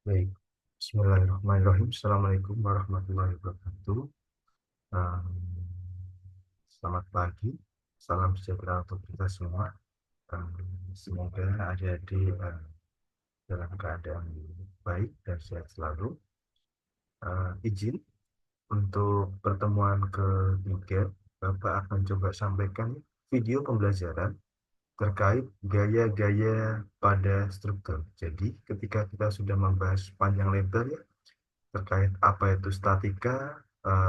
Baik, Bismillahirrahmanirrahim. Assalamualaikum warahmatullahi wabarakatuh. Um, Selamat pagi, salam sejahtera untuk kita semua. Um, Semoga adik-adik dalam keadaan baik dan sehat selalu. Izin untuk pertemuan ketiga, Bapak akan coba sampaikan video pembelajaran terkait gaya-gaya pada struktur. Jadi, ketika kita sudah membahas panjang lebar ya, terkait apa itu statika,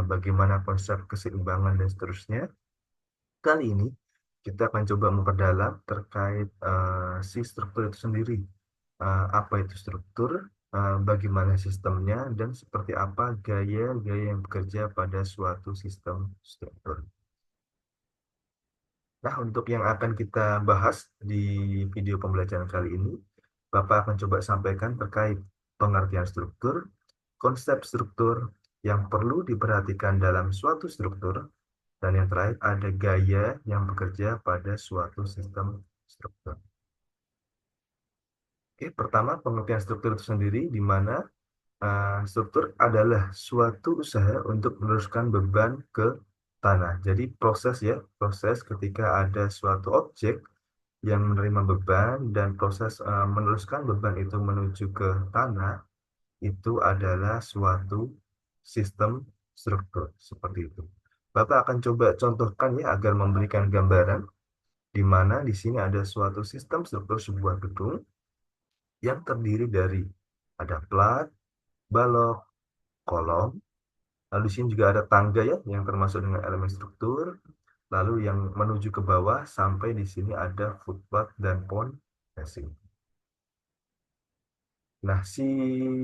bagaimana konsep keseimbangan dan seterusnya. Kali ini kita akan coba memperdalam terkait si struktur itu sendiri. Apa itu struktur, bagaimana sistemnya, dan seperti apa gaya-gaya yang bekerja pada suatu sistem struktur. Nah, untuk yang akan kita bahas di video pembelajaran kali ini, Bapak akan coba sampaikan terkait pengertian struktur, konsep struktur yang perlu diperhatikan dalam suatu struktur, dan yang terakhir ada gaya yang bekerja pada suatu sistem struktur. Oke, pertama pengertian struktur itu sendiri, di mana struktur adalah suatu usaha untuk meneruskan beban ke tanah. Jadi proses ya, proses ketika ada suatu objek yang menerima beban dan proses meneruskan beban itu menuju ke tanah, itu adalah suatu sistem struktur seperti itu. Bapak akan coba contohkan ya agar memberikan gambaran di mana di sini ada suatu sistem struktur sebuah gedung yang terdiri dari ada plat, balok, kolom, lalu di sini juga ada tangga ya yang termasuk dengan elemen struktur, lalu yang menuju ke bawah sampai di sini ada footpath dan pondasi. Nah, si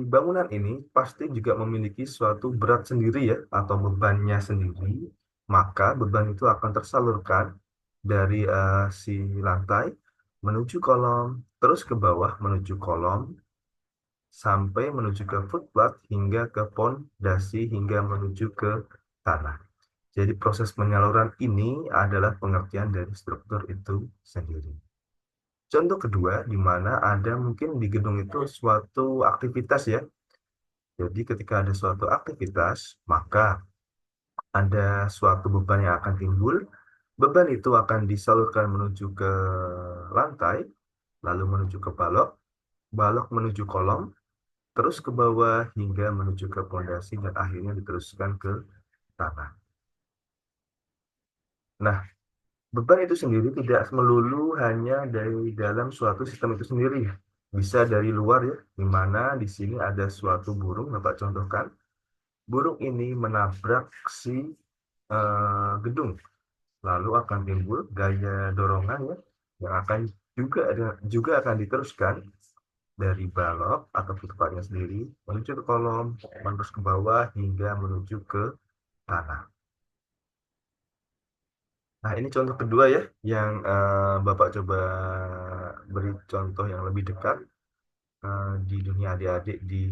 bangunan ini pasti juga memiliki suatu berat sendiri ya, atau bebannya sendiri. Maka beban itu akan tersalurkan dari si lantai menuju kolom, terus ke bawah menuju kolom, sampai menuju ke footpath hingga ke pondasi hingga menuju ke tanah. Jadi proses penyaluran ini adalah pengertian dari struktur itu sendiri. Contoh kedua, di mana ada mungkin di gedung itu suatu aktivitas ya. Jadi ketika ada suatu aktivitas, maka ada suatu beban yang akan timbul. Beban itu akan disalurkan menuju ke lantai, lalu menuju ke balok, balok menuju kolom, terus ke bawah hingga menuju ke pondasi dan akhirnya diteruskan ke tanah. Nah, beban itu sendiri tidak melulu hanya dari dalam suatu sistem itu sendiri. Bisa dari luar ya, di mana di sini ada suatu burung, Bapak contohkan. Burung ini menabrak si gedung, lalu akan timbul gaya dorongan ya, yang akan juga akan diteruskan dari balok atau footpathnya sendiri menuju ke kolom, menerus ke bawah hingga menuju ke tanah. Nah, ini contoh kedua ya, yang Bapak coba beri contoh yang lebih dekat di dunia adik-adik di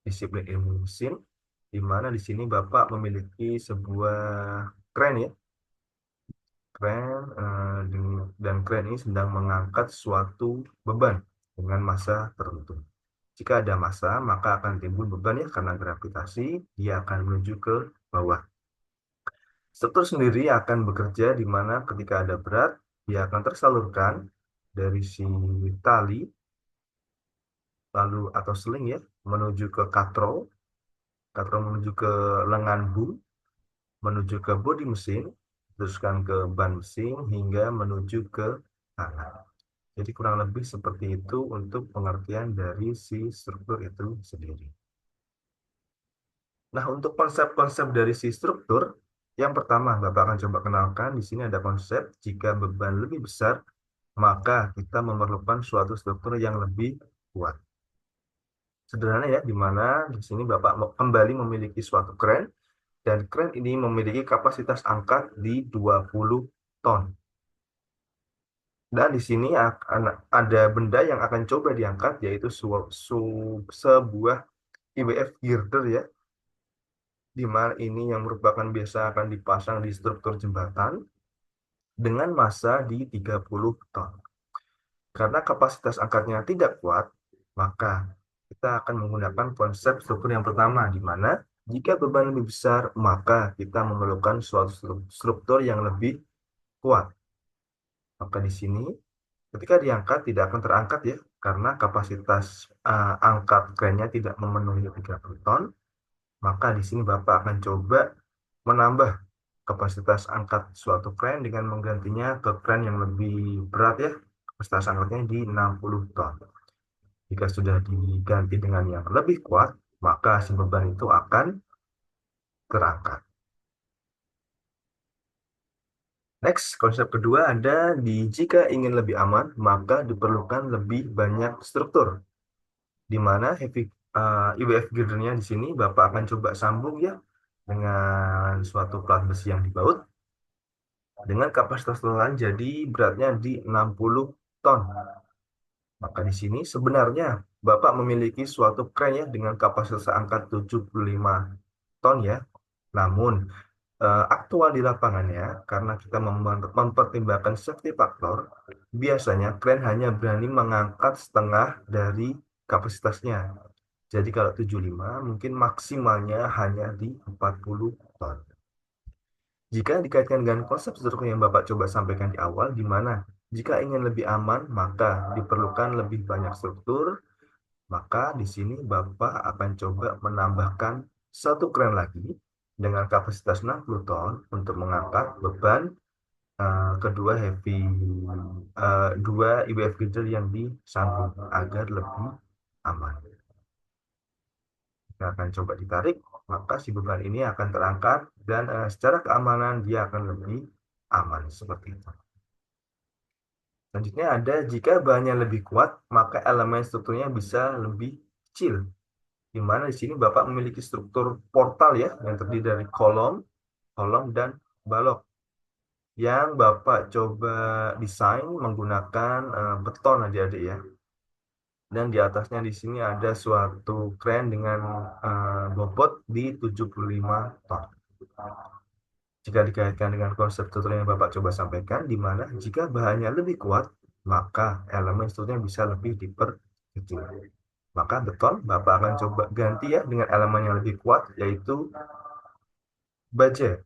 disiplin ilmu mesin, di mana di sini Bapak memiliki sebuah kren ya, kren dan kren ini sedang mengangkat suatu beban dengan massa tertentu. Jika ada massa, maka akan timbul beban ya, karena gravitasi, dia akan menuju ke bawah. Struktur sendiri akan bekerja di mana ketika ada berat, dia akan tersalurkan dari si tali, lalu atau seling ya, menuju ke katrol, katrol menuju ke lengan boom, menuju ke bodi mesin, teruskan ke ban mesin, hingga menuju ke tangan. Jadi kurang lebih seperti itu untuk pengertian dari si struktur itu sendiri. Nah, untuk konsep-konsep dari si struktur, yang pertama Bapak akan coba kenalkan, di sini ada konsep jika beban lebih besar, maka kita memerlukan suatu struktur yang lebih kuat. Sederhana ya, di mana di sini Bapak kembali memiliki suatu kren, dan kren ini memiliki kapasitas angkat di 20 ton. Dan di sini akan ada benda yang akan coba diangkat, yaitu sebuah IBF girder ya, di mana ini yang merupakan biasa akan dipasang di struktur jembatan dengan massa di 30 ton. Karena kapasitas angkatnya tidak kuat, maka kita akan menggunakan konsep struktur yang pertama, di mana jika beban lebih besar, maka kita memerlukan suatu struktur yang lebih kuat. Maka di sini, ketika diangkat, tidak akan terangkat ya, karena kapasitas angkat krennya tidak memenuhi 30 ton. Maka di sini Bapak akan coba menambah kapasitas angkat suatu kren dengan menggantinya ke kren yang lebih berat ya. Kapasitas angkatnya di 60 ton. Jika sudah diganti dengan yang lebih kuat, maka si beban itu akan terangkat. Next, konsep kedua ada di jika ingin lebih aman, maka diperlukan lebih banyak struktur. Di mana IWF girdernya di sini Bapak akan coba sambung ya dengan suatu plat besi yang dibaut dengan kapasitas total jadi beratnya di 60 ton. Maka di sini sebenarnya Bapak memiliki suatu kren ya dengan kapasitas angkat 75 ton ya. Namun aktual di lapangannya karena kita mempertimbangkan safety factor, biasanya kren hanya berani mengangkat setengah dari kapasitasnya. Jadi kalau 75 mungkin maksimalnya hanya di 40 ton. Jika dikaitkan dengan konsep struktur yang Bapak coba sampaikan di awal, di mana jika ingin lebih aman, maka diperlukan lebih banyak struktur, maka di sini Bapak akan coba menambahkan satu kren lagi dengan kapasitas 60 ton untuk mengangkat beban kedua dua IBF girder yang disambung agar lebih aman. Kita akan coba ditarik, maka si beban ini akan terangkat dan secara keamanan dia akan lebih aman seperti itu. Selanjutnya ada jika bahannya lebih kuat, maka elemen strukturnya bisa lebih kecil. Di mana di sini Bapak memiliki struktur portal ya yang terdiri dari kolom, dan balok yang Bapak coba desain menggunakan beton adik-adik ya. Dan di atasnya di sini ada suatu kren dengan bobot di 75 ton. Jika dikaitkan dengan konsep tutorial yang Bapak coba sampaikan, di mana jika bahannya lebih kuat, maka elemen strukturnya bisa lebih diperkecil. Maka beton, Bapak akan coba ganti ya dengan elemen yang lebih kuat, yaitu baja.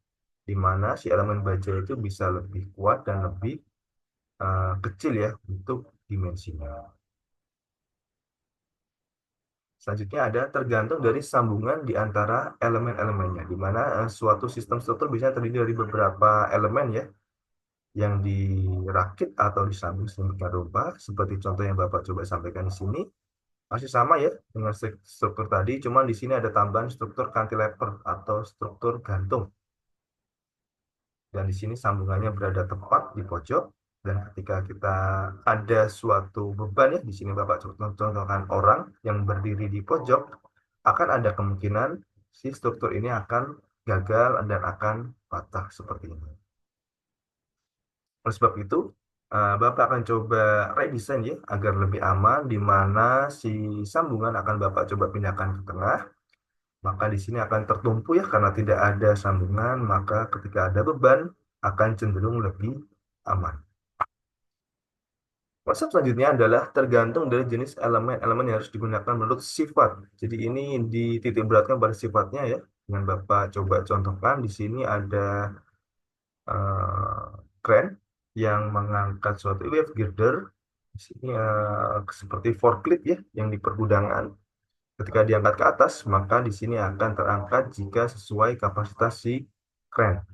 Di mana si elemen baja itu bisa lebih kuat dan lebih kecil ya untuk dimensinya. Selanjutnya ada tergantung dari sambungan di antara elemen-elemennya, di mana suatu sistem struktur bisa terdiri dari beberapa elemen ya, yang dirakit atau disambung sedemikian rupa, seperti contoh yang Bapak coba sampaikan di sini, masih sama ya dengan struktur tadi, cuma di sini ada tambahan struktur cantilever atau struktur gantung. Dan di sini sambungannya berada tepat di pojok, dan ketika kita ada suatu beban ya, di sini Bapak contohkan orang yang berdiri di pojok, akan ada kemungkinan si struktur ini akan gagal dan akan patah seperti ini. Oleh sebab itu, Bapak akan coba redesign ya agar lebih aman, di mana si sambungan akan Bapak coba pindahkan ke tengah. Maka di sini akan tertumpu ya karena tidak ada sambungan, maka ketika ada beban akan cenderung lebih aman. Konsep selanjutnya adalah tergantung dari jenis elemen-elemen yang harus digunakan menurut sifat. Jadi ini dititik beratkan pada sifatnya ya. Dengan Bapak coba contohkan di sini ada kren yang mengangkat suatu wave girder. Di sini seperti forklift ya yang di pergudangan. Ketika diangkat ke atas, maka di sini akan terangkat jika sesuai kapasitas si kren.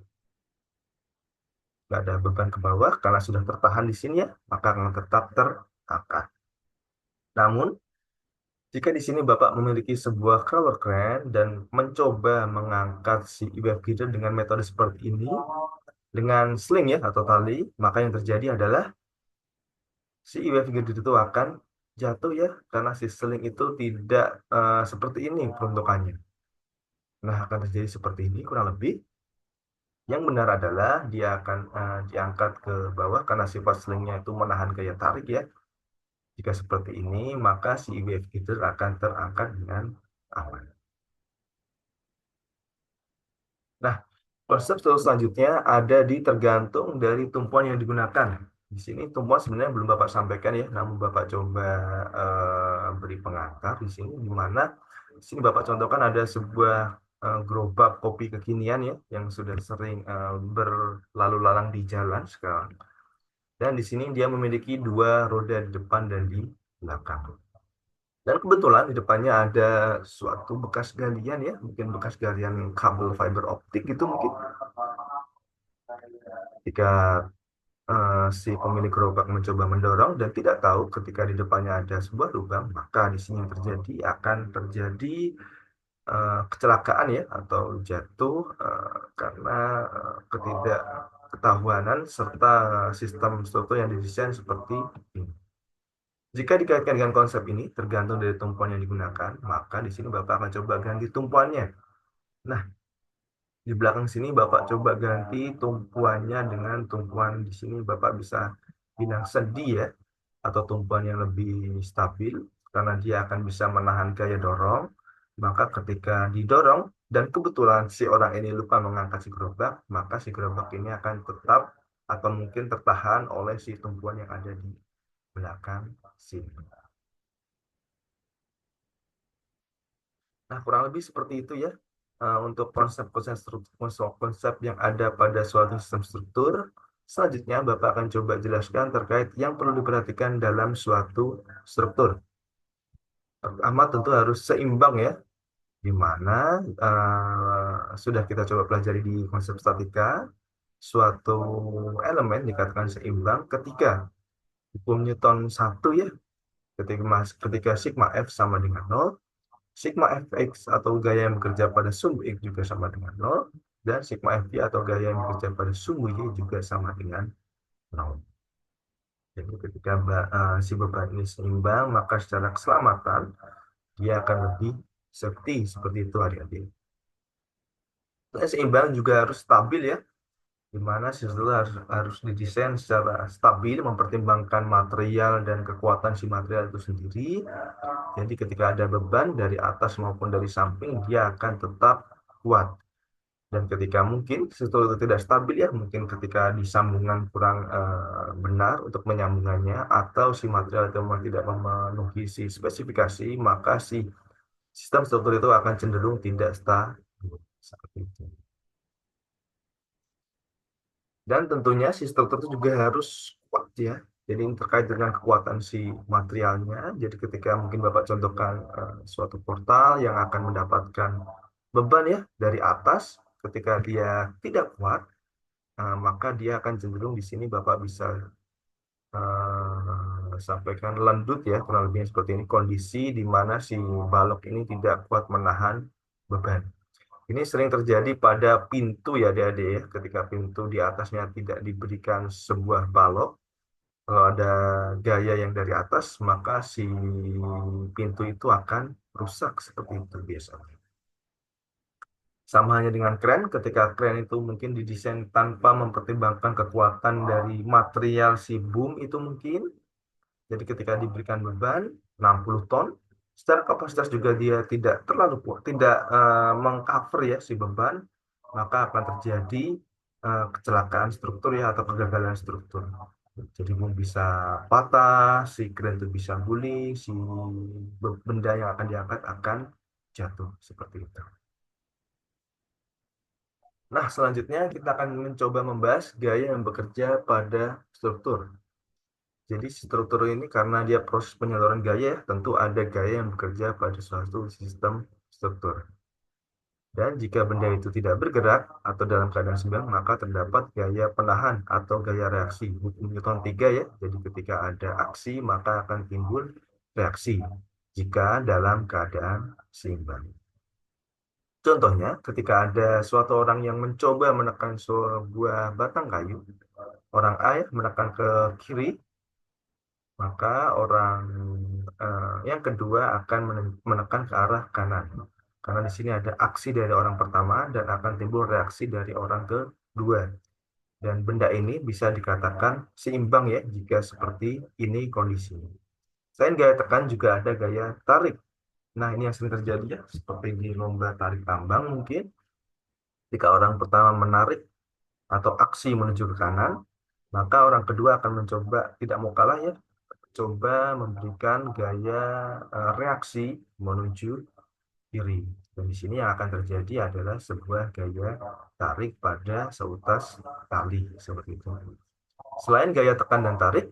Nggak ada beban ke bawah karena sudah tertahan di sini ya, maka akan tetap terangkat. Namun, jika di sini Bapak memiliki sebuah crawler crane dan mencoba mengangkat si wave girder dengan metode seperti ini, dengan sling ya atau tali, maka yang terjadi adalah si wave girder itu akan jatuh ya, karena si sling itu tidak seperti ini peruntukannya. Nah, akan terjadi seperti ini kurang lebih. Yang benar adalah dia akan diangkat ke bawah karena sifat slingnya itu menahan gaya tarik ya. Jika seperti ini, maka si wave girder akan terangkat dengan aman. Nah, konsep selanjutnya ada di tergantung dari tumpuan yang digunakan. Di sini tumpuan sebenarnya belum Bapak sampaikan ya, namun Bapak coba beri pengantar di sini, di mana di sini Bapak contohkan ada sebuah gerobak kopi kekinian ya, yang sudah sering berlalu lalang di jalan sekarang. Dan di sini dia memiliki dua roda di depan dan di belakang. Dan kebetulan di depannya ada suatu bekas galian ya, mungkin bekas galian kabel fiber optik gitu mungkin. Jika si pemilik gerobak mencoba mendorong dan tidak tahu ketika di depannya ada sebuah lubang, maka di sini yang terjadi akan terjadi kecelakaan ya atau jatuh karena ketidakketahuanan serta sistem struktur yang didesain seperti ini. Jika dikaitkan dengan konsep ini, tergantung dari tumpuan yang digunakan, maka di sini Bapak akan coba ganti tumpuannya. Nah, di belakang sini Bapak coba ganti tumpuannya dengan tumpuan di sini Bapak bisa bilang sendi ya, atau tumpuan yang lebih stabil, karena dia akan bisa menahan gaya dorong. Maka ketika didorong, dan kebetulan si orang ini lupa mengangkat si gerobak, maka si gerobak ini akan tetap atau mungkin tertahan oleh si tumpuan yang ada di belakang sini. Nah, kurang lebih seperti itu ya untuk konsep yang ada pada suatu sistem struktur. Selanjutnya, Bapak akan coba jelaskan terkait yang perlu diperhatikan dalam suatu struktur. Pertama, tentu harus seimbang ya, di mana sudah kita coba pelajari di konsep statika, suatu elemen dikatakan seimbang ketika hukum Newton satu ya, ketika sigma F sama dengan nol. Sigma fx atau gaya yang bekerja pada sumbu x juga sama dengan nol, dan sigma fy atau gaya yang bekerja pada sumbu y juga sama dengan nol. Jadi ketika si beban ini seimbang, maka secara keselamatan dia akan lebih safety seperti itu adik-adik. Dan seimbang juga harus stabil ya, di mana sistem harus didesain secara stabil, mempertimbangkan material dan kekuatan si material itu sendiri. Jadi ketika ada beban dari atas maupun dari samping, dia akan tetap kuat. Dan ketika mungkin sesuatu itu tidak stabil ya, mungkin ketika disambungan kurang benar untuk menyambungannya, atau si material itu memang tidak memenuhi si spesifikasi, maka si sistem struktur itu akan cenderung tidak stabil. Seperti itu. Dan tentunya si struktur itu juga harus kuat ya. Jadi ini terkait dengan kekuatan si materialnya. Jadi ketika mungkin Bapak contohkan suatu portal yang akan mendapatkan beban ya dari atas, ketika dia tidak kuat, maka dia akan cenderung di sini Bapak bisa sampaikan lendut ya, kurang lebihnya seperti ini, kondisi di mana si balok ini tidak kuat menahan beban. Ini sering terjadi pada pintu ya adik-adik ya, ketika pintu di atasnya tidak diberikan sebuah balok, kalau ada gaya yang dari atas, maka si pintu itu akan rusak seperti itu biasanya. Sama halnya dengan kren, ketika kren itu mungkin didesain tanpa mempertimbangkan kekuatan dari material si boom itu mungkin. Jadi ketika diberikan beban 60 ton, secara kapasitas juga dia tidak terlalu kuat, tidak mengcover ya si beban, maka akan terjadi kecelakaan struktur ya atau kegagalan struktur. Jadi boom bisa patah, si kren itu bisa guling, si benda yang akan diangkat akan jatuh seperti itu. Nah, selanjutnya kita akan mencoba membahas gaya yang bekerja pada struktur. Jadi struktur ini karena dia proses penyaluran gaya, tentu ada gaya yang bekerja pada suatu sistem struktur. Dan jika benda itu tidak bergerak atau dalam keadaan seimbang, maka terdapat gaya penahan atau gaya reaksi. Hukum Newton 3 ya, jadi ketika ada aksi, maka akan timbul reaksi jika dalam keadaan seimbang. Contohnya, ketika ada suatu orang yang mencoba menekan sebuah batang kayu, orang A ya, menekan ke kiri, maka orang yang kedua akan menekan ke arah kanan. Karena di sini ada aksi dari orang pertama dan akan timbul reaksi dari orang kedua. Dan benda ini bisa dikatakan seimbang ya jika seperti ini kondisinya. Selain gaya tekan juga ada gaya tarik. Nah, ini yang sering terjadi ya, seperti di lomba tarik tambang mungkin. Jika orang pertama menarik atau aksi menuju ke kanan, Maka orang kedua akan mencoba, tidak mau kalah ya, coba memberikan gaya reaksi menuju kiri. Dan di sini yang akan terjadi adalah sebuah gaya tarik pada seutas tali seperti itu. Selain gaya tekan dan tarik,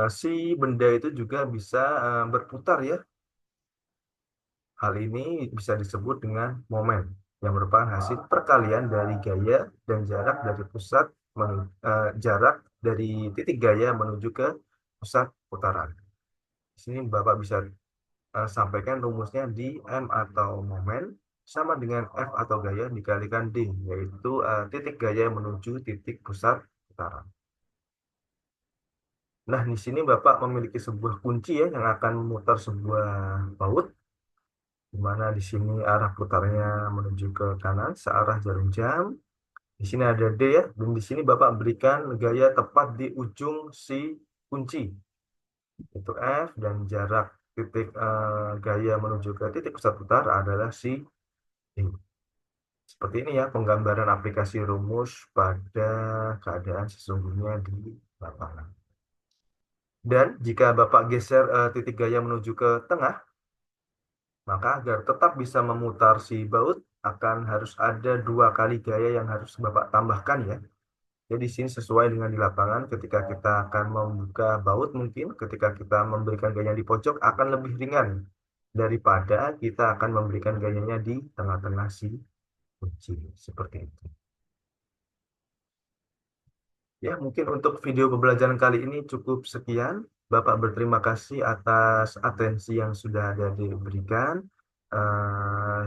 si benda itu juga bisa berputar ya. Hal ini bisa disebut dengan momen yang merupakan hasil perkalian dari gaya dan jarak dari jarak dari titik gaya menuju ke pusat putaran. Di sini Bapak bisa sampaikan rumusnya di M atau momen sama dengan F atau gaya dikalikan D, yaitu titik gaya menuju titik pusat putaran. Nah, di sini Bapak memiliki sebuah kunci ya yang akan memutar sebuah baut, di mana di sini arah putarnya menuju ke kanan searah jarum jam. Di sini ada D ya, dan di sini Bapak berikan gaya tepat di ujung si kunci, itu F, dan jarak titik gaya menuju ke titik pusat putar adalah si D. Seperti ini ya penggambaran aplikasi rumus pada keadaan sesungguhnya di lapangan. Dan jika Bapak geser titik gaya menuju ke tengah, maka agar tetap bisa memutar si baut, akan harus ada dua kali gaya yang harus Bapak tambahkan ya. Jadi sini sesuai dengan di lapangan, ketika kita akan membuka baut mungkin, ketika kita memberikan gaya di pojok akan lebih ringan daripada kita akan memberikan gayanya di tengah-tengah si kunci. Seperti itu. Ya, mungkin untuk video pembelajaran kali ini cukup sekian. Bapak berterima kasih atas atensi yang sudah ada diberikan.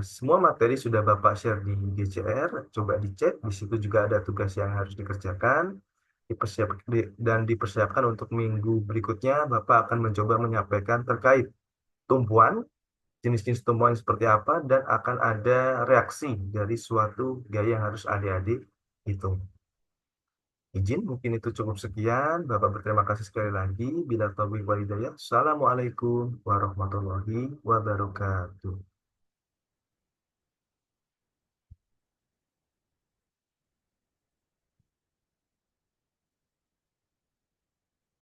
Semua materi sudah Bapak share di GCR. Coba dicek, di situ juga ada tugas yang harus dikerjakan. Dan dipersiapkan untuk minggu berikutnya, Bapak akan mencoba menyampaikan terkait tumpuan, jenis-jenis tumbuhan seperti apa, dan akan ada reaksi dari suatu gaya yang harus adik-adik hitung. Izin, mungkin itu cukup sekian. Bapak berterima kasih sekali lagi. Bila taufiq walhidayah. Assalamualaikum warahmatullahi wabarakatuh.